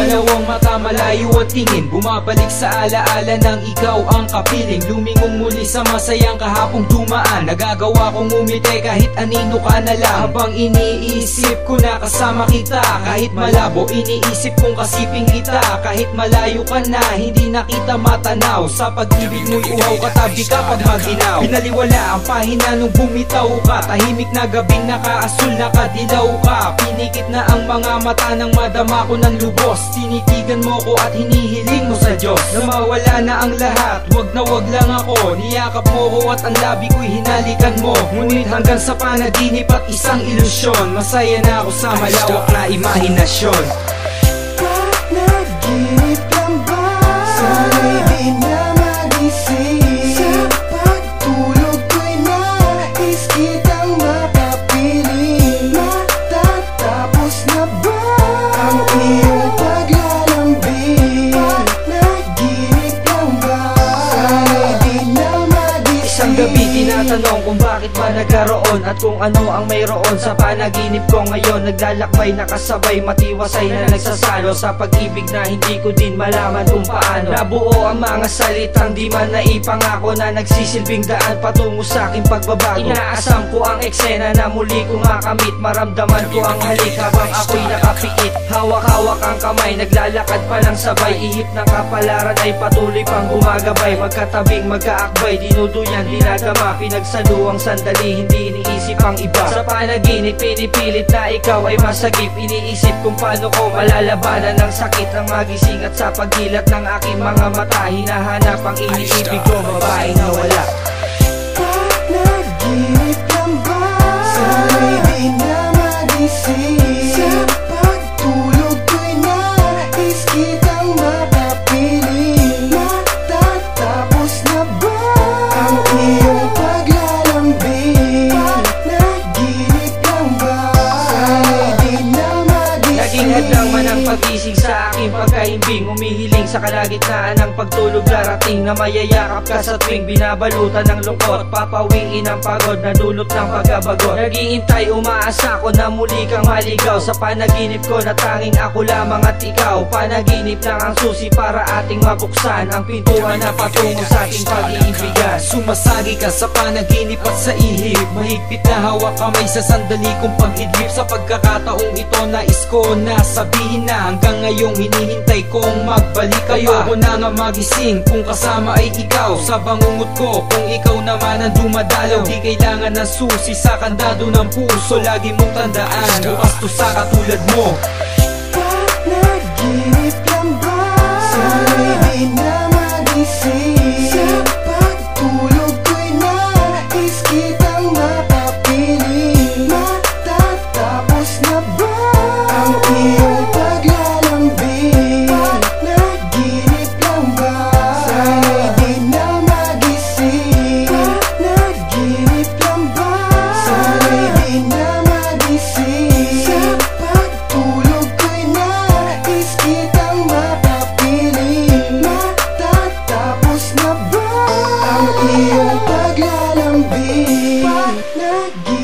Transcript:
Dalawang mata malayo at tingin, bumabalik sa alaala ng ikaw ang kapiling. Lumingon muli sa masayang kahapong dumaan. Nagagawa kong umiti kahit anino ka na lang. Habang iniisip ko na kasama kita, kahit malabo iniisip kong kasiping kita. Kahit malayo ka na, hindi nakita matanaw. Sa pag-ibig mo'y uhaw, katabi ka pag maginaw. Pinaliwala ang pahina nung bumitaw ka. Tahimik na gabing nakaasul, nakadilaw ka. Pinikit na ang mga mata nang madama ko ng lubos. Tinitigan mo ko at hinihiling mo sa Diyos na mawala na ang lahat, wag na wag lang ako. Niyakap mo ko at ang labi ko'y hinalikan mo. Ngunit hanggang sa panaginip at isang ilusyon, masaya na ako sa malawak na imahinasyon. Panaginip lang ba? Sana'y di na magising. Sa pagtulog ko'y nais kitang makapiling. Matatapos na ba ang iyong paglalambing? Panaginip lang ba? Sana'y di na magising. Isang gabi tinatanong kung bakit ba nagkaroon at kung ano ang mayroon sa panaginip ko ngayon. Naglalakbay nakasabay, matiwasay na nagsasalo sa pag-ibig na hindi ko din malaman kung paano. Nabuo ang mga salitang di man naipangako na nagsisilbing daan patungo sa aking pagbabago. Inaasam ko ang eksena na muli ko makamit. Maramdaman ko ang halik habang ako'y nakapikit. Hawak-hawak ang kamay, naglalakad pa ng sabay. Ihip ng kapalaran ay patuloy pang gumagabay. Magkatabing magkaakbay, dinuduyan, dinadama. Pinagsaluang sandali, hindi iniisip ang iba. Sa panaginip, pinipilit na ikaw ay masagip. Iniisip kung paano ko malalabanan ng sakit ng magising. At sa pagkilat ng aking mga mata, hinahanap ang iniibig ko, babae na wala. Panaginip lang ba? Sana'y di na magising. Sa pagtulog ko'y nais kitang makapiling. Matatapos na ba ang iyong paglalambing? Panaginip lang ba? Sana'y di na magising. Naging hadlang man ang pagising sa aking pagkahimbing. Umihiling sa kalagitnaan ng pagtulog, darating na mayayakap ka sa tuwing binabalutan ng lungkot. Papawiin ang pagod na dulot ng pagkabagot. Naghihintay, umaasa ko na muli kang maligaw. Sa panaginip ko na tanging ako lamang at ikaw. Panaginip lang ang susi para ating mabuksan ang pintuan na patungo sa ating pag-iibigan. Sumasagi ka sa panaginip at sa ihip, mahigpit na hawak kamay sa sandali kong pag-idlip. Sa pagkakataong ito nais ko na sabihin na hanggang ngayong hinihintay kong magbalik ka pa. Ayoko na nga magising kung kasama ay ikaw. Sa bangungot ko kung ikaw naman ang dumadalaw. Di kailangan ng susi sa kandado ng puso. Lagi mong tandaan, bukas to sa katulad mo. Panaginip lang ba? Sana'y di na magising. Sa pagtulog ko'y nais kitang makapiling. Matatapos na ba ang iyong paglalambing? Panaginip lang ba? Sana'y di na magising. Panaginip lang ba? Sana'y di na magising. Sa pagtulog ko'y nais kitang makapiling. Matatapos na ba ang iyong paglalambing? Panaginip